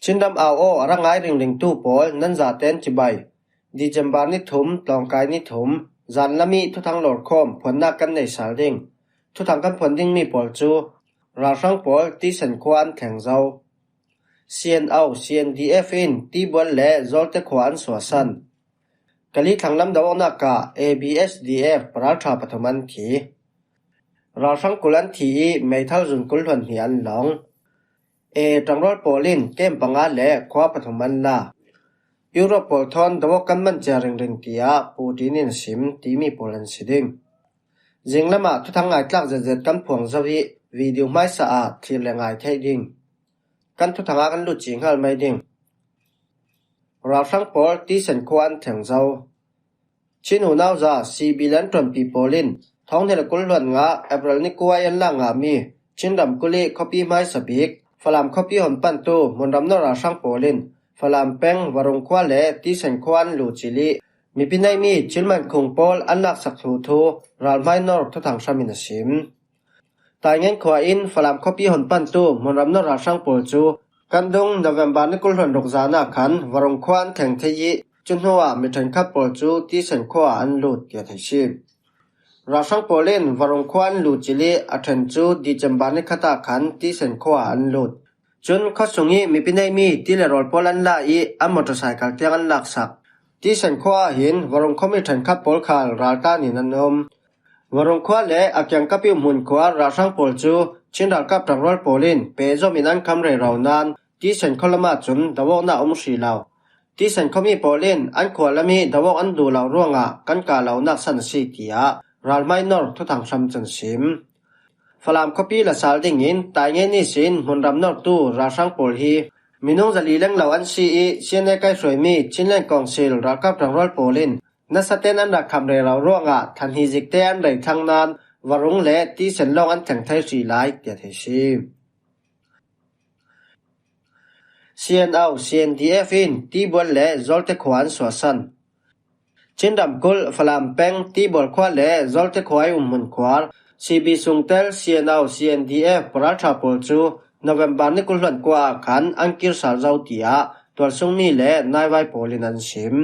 ชินดำเอาโอรังไงริงตู้ปอลนั่นจะเต้นจิบายดีจำบานิถุมตองกายนิถุมจันละมีทุทังหลอดคอมผลนักกันในสาลดิ่งทุทังกันผลดิ่งมีปอลจูราช่างปอลที่สันควานแข่งเจ้าCNDF อินที่บนเล่จอลเตควานสวสันกะลีทางลำดาวนักกะ ABSDF ปราชาปฐมันทีราช่างกุลันทีไม่เท่าจุนกุลหวนเหียนหลงจังรอดโปลินเกมปังอาเล่คว้าปฐมันลายุโรปโปลทอนดาวกันมันจะริงตียปูตินินสิมที่มีโปลันสิดิงจิงละมาทุทังไงตลักเจ็ดกันพวงสวีวิดีโอไม่สะอาดที่แรงไงเทดิงกันทุทังกันลุจิงหัลไม่ดิ่งราช่างโปลที่สันควานแทงเจ้าชินหูนาวจะ4 billion ตรนปีโปลินท้องเทลกุลหวนงาเอเปรลนิกวายันล่างงามีชินดำกุลีคอปีไม้สบิกฝรั่งคอปีหอนปันตูมนดำนราช่างโปลินฝรั่งแป้งวรงควาเล่ที่สันควานลูจิลีมีพินัยมีชิลมันคงโปลอันลักสักทูทูรัลไมนอร์ทุทังชามินสิมตายเงินขวาอินฝรั่งคอปีหอนปันตูมนดำนราช่างโปลจูกันดงนเวมบานิกุลหวนดกจานาขันวรงควานแข่งเทยีจุนหัวมีทันคับโปลจูที่สันควาอันลูดเกียรติชิมราช่างโปลินวรงควานลูจิลีอัทันจูดีจำบานิคตาขันที่สันควาอันลูดจนข้อส่งนี้มีพินัยมีที่เลรอลโปลันลาอีอัมมอเตอร์ไซค์เตียงอันลักสักที่สันควาหินวรงคอมิทันคับโปลคาลราตานินันนมวรงควาเล่อักยังกับพิมุนควาราช่างโปลจูชินรัลกับจังรอลโปลินเปโซมินันคำเรราวนานที่สันคอลมาจุนดาวนาอมชีลาวที่สันคอมีโปลินอันควาละมีดาวอันดูลาวร่วงกันกาลาวนักสันสีเตียรัลไมนอร์ทุทังชำจันสิมฝรั่งคอปีละสาลดิ่งอินตายเงินนิสินมุนรำนอร์ตู้ราช่างโปลฮีมินุงจะลีเล่งเหล่าอันซีอีเชียนในใกล้สวยมีชินเล่งกองซิลรักกับจังรอลโปลินนัสเตนอันดักคำเรเราร่วงทันฮิจิกเตอันไรทางนานวรุงเล่ที่สันลองอันแข่งไทยสีไลท์เดียดเฮชิมCNDF อินที่บนเล่จอลเตควานสวสันชินดำกุลฝรั่งแป้งที่บนควาเล่จอลเตควายมุนควาCB สุงเตล CNDF ปราชาโปลจูนเวมบานิกุลหวนกว่าขันอังกิรสาเจ้าเตียตัวส่งมีเล่นายไวโปลินันชิม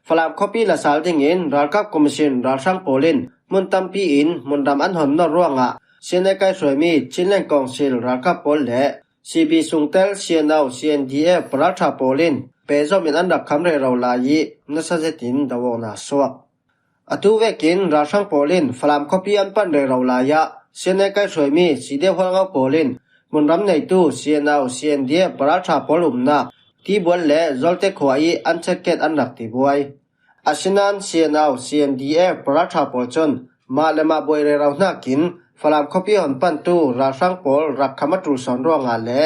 ฝรั่งคอปีละสาลดิ่งอินรัลกับคอมมิชชันราช่างโปลินมุนตัมปีอินมุนดำอันหอนนอร่วงเชียนในใกล้สวยมีชินเล่งกองซิลรัลกับโปลเล่CB สุงเตล CNDF ปราชาโปลินเปโซมินอันดักคำเรเราลายีนัสเซตินดาวนาสวกอตุเวกินราช่างโปลินฝรั่งคอปีอันปันเรเราลายะเชียนในใกล้สวยมีสีเดียวหัวเงาโปลินมุนรำในตู้ CNDF ปราชาโปลุมนาที่บนเล่จอลเตควายอันเชเกตอันดักที่บวยอาชินัน CNDF ปราชาโปลจนมาเลมาบวยเรเราหน้ากินฝรั่งคอปีหันปันตู้ราช่างโปลรักขมัตรุสอนร่วงเล่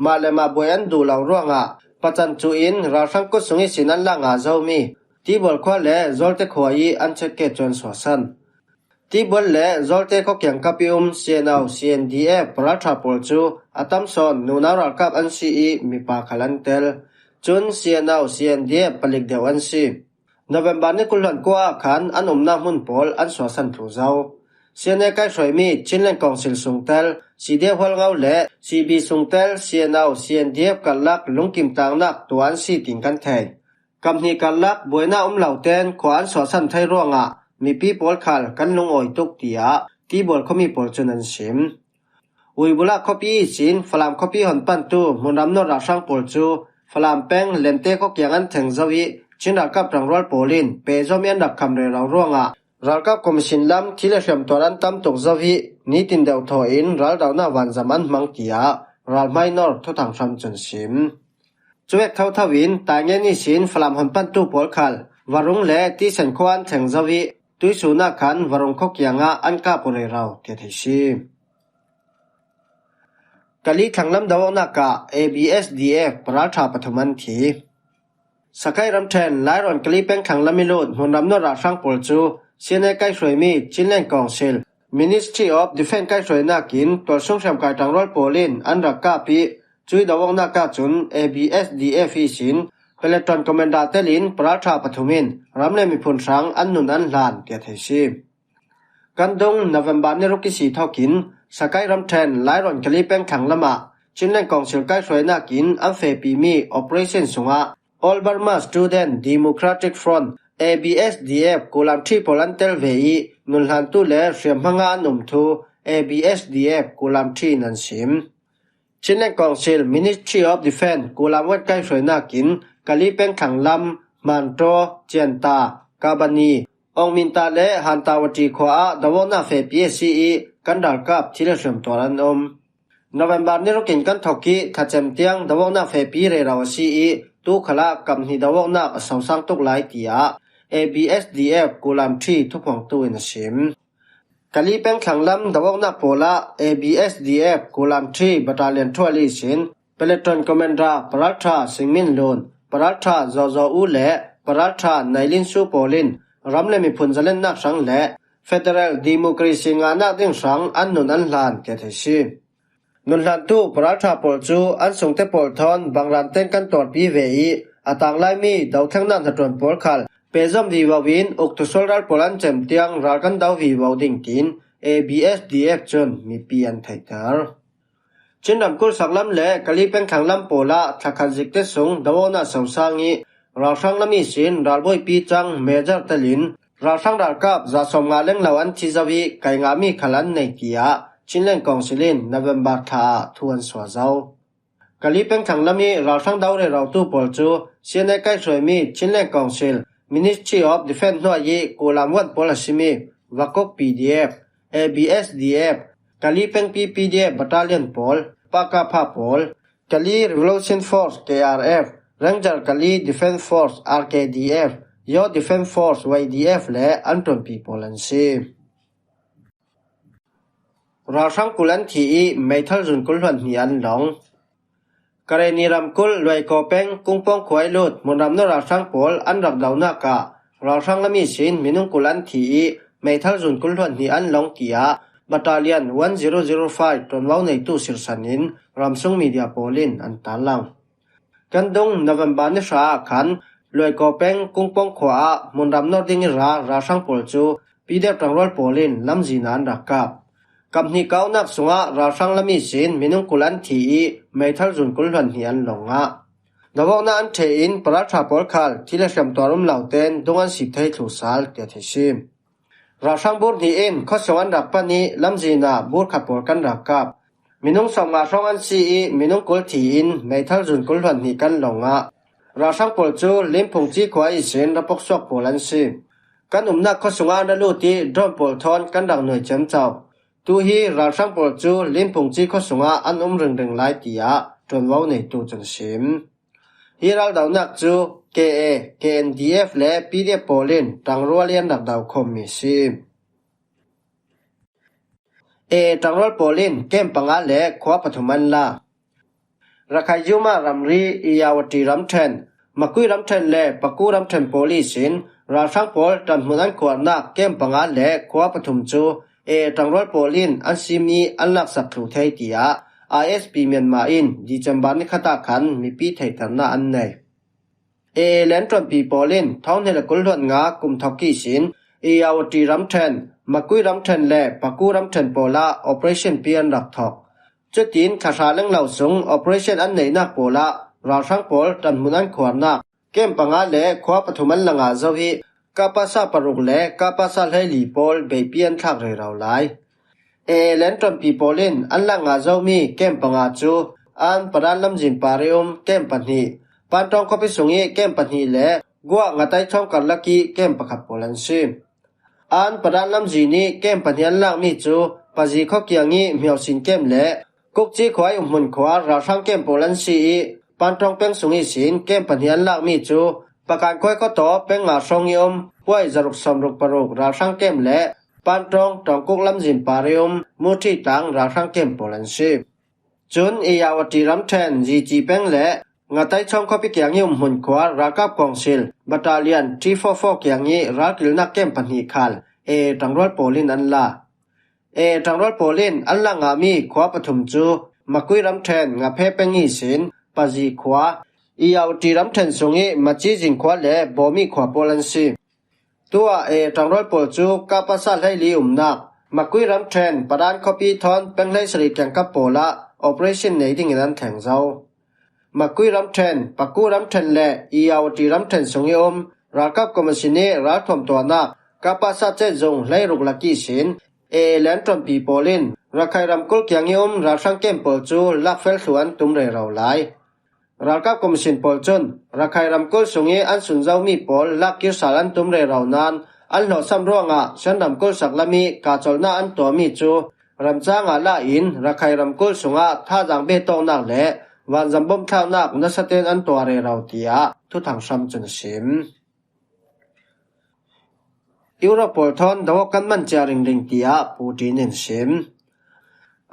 มาเลมาบวยอันดูเหล่าร่วงปัจจันจูอินราช่างกุศลสินันล่างเจ้ามีที่บนควาเล่จอลเตควายอันเชเกตจนสวสันที่บนเล่จอลเตก็เกี่ยงกับพิอุม CNDF ปราชาโปลจูอัตมสอนนูนารักกับอันซีมีปาคลันเตลจุน CNDF ผลิตเดียวอันซีนเวมบานิกุลหวนกว่าขันอันนามุนโปลอันสวสันทูเจ้าเชียนในใกล้สวยมีชินเล่งกองซิลสุงเตลสีเดียวหัวเงาเล่ CB สุงเตล CNDF กันลักลุงกิมตางนักตัวอันซีติงกันไทยกำนี้กันลักบวยหน้าเหล่าเต้นขวานสวสันไทยร่วงมีปีโปลขัลกันลงอ่อยตุกเตียที่บอลเขามีโปลจนันชิมอุยบุลาคอปีสินฝรั่งคอปีหอนปันตูมุนรำนอราช่างโปลจูฝรั่งแป้งเลนเต้ก็เกี่ยงอันแทงเจ้าวิชินรักกับจังรอลโปลินเปโซมีอันดักคำเรเราร่วงรัลกับคอมมิชชันลำที่เลเชมตัวนั้นตั้มตกเจ้าวินิตินเดวทออินรัลดาวนาวันจามันมังเตียรัลไมนอร์ทุทังชัมจนชิมจวกเท่าทวินตายเงี้ยนิสินฝรั่งหอนปันตูโปลขัลวรุงเล่ที่เซนควานแทงเจ้าวิตุยสุนักขันวรุงคกยังอันกาปุเรเราเทียชิกะลีทางลำดาวนัก ABSDF ปราชาปฐมันทีสกายรำเทนไลรอนกะลีเป็นขังลำมิลุดมุนรำนราช่างโปลจูเชียนในใกล้สวยมีชินเล่งกองซิล Ministry of Defense ใกล้สวยนักกินตัวส่งเสริมการจังรอลโปลินอันรักกาปีจุยดาวนักจุน ABSDF สินเป็นเลตอนคอมเมนดาเตลินปราชาปฐมินรำเนมีพลสังอันนุนอันลานเกียรติชิมกันดงนเวมบานิรุกิสีเท่ากินสกายรำเทนไลรอนกะลีเป็นขังละมา ชินเล่นกองเชียร์ใกล้สวยน่ากินอันเฟปีมี Operation สุงะ All Burma Student Democratic Front ABSDF กูลามที่โปลันเตลเวอีนุนหันตุเลเสียมพังอานุมทู ABSDF กูลามที่นันสิมชินเล่นกองเชียร์ Ministry of Defense กูลามวัดใกล้สวยน่ากินกะลีเป็นขังลำมันโตเจียนตากาบานีองมินตาเลฮันตาวจีขวาดาวนาเฟปีซีอีกันดาลกับที่เลเสียมตัวรันNovember นี้เรากินกันทอกี้ถ้าจำเตียงดาวนาเฟปีเรราวซีอีตู้ขลากับนิดาวนาสาวสังตุกหลายตีย ABSDF กูลามที่ทุกของตู้อินสิมกะลีเป็นขังลำดาวนาโปละ ABSDF กูลามที่บัตาเลียนทัวลีสินเปเลตอนคอมเมนดาปรัฐาสิงมินโลนปรัฐาจอจออูเล่ปรัฐาไนลินซูโปลินรำเลมิพุนจะเล่นนักสังเล่ Federal Democracy งานนักดิ้งสังอันนุนอันลานเกตชินุนลันตุปราชาปอลจูอันสงเตปอลทอนบางรันเต้นกันตอดปีเวอีอาตังไลมีดาวแข่งนั้นถตวนปอลคัลเปซอมวีวาวินอุกตุโซลรัลปอลันเจมเตียงรัลกันดาววีวาวดิงกิน ABSDF จนมีปีอันไทเตอร์จินดำกุลสักลำเล่กะลีเป็นขังลำโปละทักขันจิกเตสงดาวนาสาวสังอีราชังลำมีสินรัลบอยปีจังเมเจอร์ตะลินราชังรัลกับจะสมงาเล่งเหล่าอันทิจาวีไกงามีขลันในเกียชินเล่นกองสิลินนเวมบาร์ทาทวนสวาเจ้ากะลีเป็นขังลำมีราชังดาวเรเราตู้ปอลจูเสียในใกล้สวยมีชินเล่นกองสิล Ministry of Defense หน่วยยีกูลามวันปอลสิมีวักก PDF ABSDF กะลีเป็น PPDF Battalion ปอลปากาพาปอลกะลี Revolution Force KRF Ranger กะลี Defense Force RKDF Yo Defense Force YDF และอันตรนปีปอลันซีราชังกุลันทีไม่ทัลจุนกุลวันมีอันหลงกรณีรำกุลลอยกอเป็งกุ้งป้องขวายลุดมุนรำนราชังปอลอันรักดาวนากะราชังละมีสินมินุงกุลันทีไม่ทัลจุนกุลวันมีอันหลงเกียบัตตาเลียน1005ตนว้าวในตู้สิรสันินรำซุงมีเดียโปลินอันตาลังกันดงนเวมบานิชาขันลอยกอเป็งกุ้งป้องขวามุนรำนอดิงิราชังปอลจูปีเดตังรอลโปลินลำจีนันรักกับกับนิกาวนักสุงะราชังละมีสินมินุงกุลันทีไม่ทัลจุนกุลวันเฮียนหลงะดาวนาอันเทอินปราชาปอลคัลที่เลเชมตัวรุมเหล่าเต้นดงอันสิบไทยทุสาลเกียรติชิมราชังบูรนีอินข้อสวรรค์รักปนีลำจีนาบูรขัดปอลกันรักกับมินุงสมาช่องอันซีมินุงกุลทีอินไม่ทัลจุนกุลวันนี้กันหลงะราชังปอลจูลิมพงจีขวายสินรับปกสวกปอลันซีกันนักข้อสวรรค์ดัลูตีดรอนปอลทอนกันดังหน่วยเจมเจ้าตูฮีราชังปอลจูลิมพงจีข้อสงะอันรึงหลายตียจนว้าวในตูจนชิมฮีรัลดาวนักจู KA KNDF และ PDF โปลินตังรัวเลียนดักดาวคอมมิชิมตังรัวโปลินเกมปังอาและขวาปฐุมันลารักไฮยูมารำรีอียาวตีรำเทนมาคุยรำเทนและปะกูรำเทนโปลิสินราชังปอลตันมุนันขวานักเกมปังอาและขวาปฐุมจูตังรัวโปลินอันซิมีอันลักสักครูไทยตีย ISP เมียนมาอินดิจัมบานิขตาขันมีปีไทยทันนาอันไหนเลนตรอนปีโปลินท้องเฮลกุลหวนงากุมทอกีสินอียาวตีรำเทนมาคุยรำเทนและปะกูรำเทนโปละ Operation เปียนรักทอกจุดตีนขาชาเล่งเหล่าสูง Operation อันไหนนักโปละราชังปอลตันมุนันขวานักเกมปังอาและขวาปฐุมันลังอาเจ้าฮีกาปาซาปรุกและกาปาซาไลลีปอลเบเปียนทักเรเราไลเลนตรอนปีโปลินอันลังอาเจ้ามีเกมปังอาจูอันปรานลำจินปาริอุมเกมปันฮีปันตองคอพิสุงีเกมปันฮีและกัวงัดไตช่องกันลักกี้เกมประคับโปลันซิมอันปรานลำจีนีเกมปันฮีอันลังมีจูปาจีข้อเกียงงี้เมียวสินเกมและกุกจีขวายมุนขวาราชังเกมโปลันซีปันตองเป็นสุงีสินเกมปันฮีอันลังมีจูประการค่อยก็ต่อเป็นงาทรงยมป่วยจรุกสมรุกปรุกราชังเกมและปันตองตองกุกลำจินปาริอุมมุทีตังราชังเกมโปลันซีจุนอียาวตีรำเทนจีเป็นและงัดไตช่องข้อพิเกียงยี่มุนขวารากับกองซิลบัตตาเลียน344เกียงยี่รักิลนักเกมปันฮีคัลตังรอดโปลินอันลาตังรอดโปลินอันลางามีขวาปฐุมจูมาคุยรำเทนงาเพเป็นงี้สินปาจีขวาอียาวตีรำเทนสงงี้มาจีจิงขวาและบอมีขวาโปลันซีตัวตังรอดโปลจูกาปาซาไลลีนักมาคุยรำเทนปรานคอปีทอนเป็นไลสริแกงกับโปละ operation nei ding in an theng zau makui ram thren paku ram thren le iawati ram thren songiom rakap komishine ra thom to na kapasa che jong lai ruk laki sin e len trom pi polin rakhai ram kul kyangom ra sang kem pol chu lakfel thuan tumre raw lai rakap komishin pol chon rakhai ram kul songi an sunjau mi pol lakir salan tumre raw nan an lo samronga sandam kul saklami ka cholna an to mi chu ramchanga la in rakhai ram kul sunga tha jang be tong nak le wan jambom thau nak na saten an to re raw tia thu thang sam chun sim Europol thon daw kan man charing ring tia Putin in sim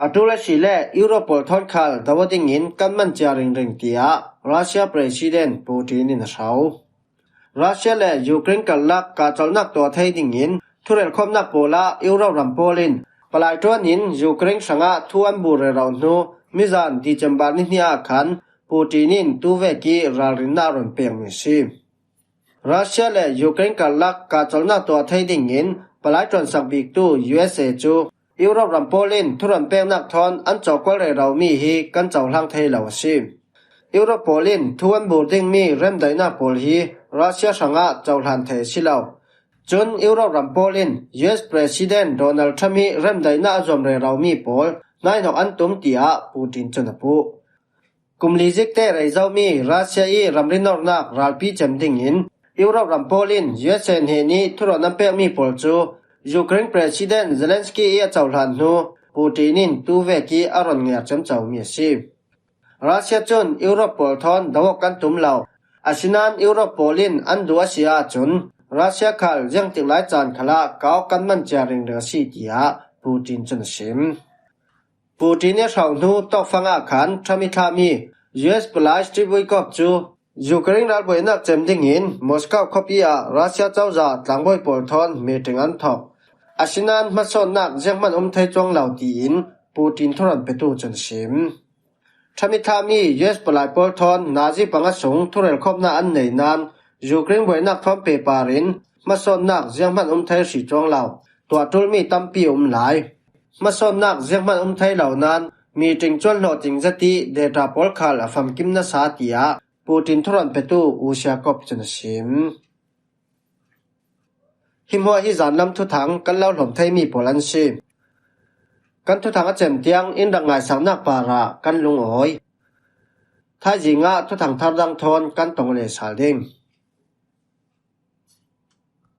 atula sile Europol thon khal daw ding in kan man charing ring tia Russia President Putin in sau Russia le Ukraine kan lak ka cholnak to thai ding in thurel khomnak pola Euro ram polin palai ton in Ukraine sanga thuan bur raw nu mizan ti chambar ni nia khan Putin in tu ve ki ralrin na ron peng mi sim Russia le Ukraine kan lak ka cholna to thai ding in palai ton sak bik tu USA chu Europe ram polin thuran peng nak thon an chokol re raw mi hi kan chawlang thei law sim Europe polin thuan bur ding mi rem daina pol hi Russia sanga chawlan the silaw chun Europe ram polin US President Donald Trump hi rem daina azom re raw mi pol nai nok an tum tia Putin chunapu kumli jikte rei zau mi Russia i ramrinor nak ralpi chem ding in Europe ram polin USA he ni thuron am pe mi pol chu Ukraine President Zelensky ia chawlan nu Putinin tu ve ki aron ngia chem chaw mi si Russia chun Europe pol thon daw kan tum law asinan Europe polin an du asia chun Russia khal jang tik lai chan khala kaw kan man charing re si tia Putin chun sim Putin ne thau nu to fanga khan thamithami US plastic boycott chu Ukraine ral boina chem ding in Moscow khopia Russia chawza tlangboy pol thon meeting an thok asinan mason nak jengman thai chong law ti in Putin thoran petu chon sim thamithami US palai pol thon nazi panga sung thurel khopna an nei nan Ukraine boina thom pe parin mason nak jengman thai si chong law tua tulmi tampi lai mason nak jengman thai law nan meeting chol no ting jati data pol khal afam kimna sa tia Putin thoran petu Ushakov chun sim himho hi zanlam thu thang kan law hlom thai mi polan si kan thu thang a chem tiang in rangai sangnak para kan lung oi thai jinga thu thang thar dang thon kan tong le sal ding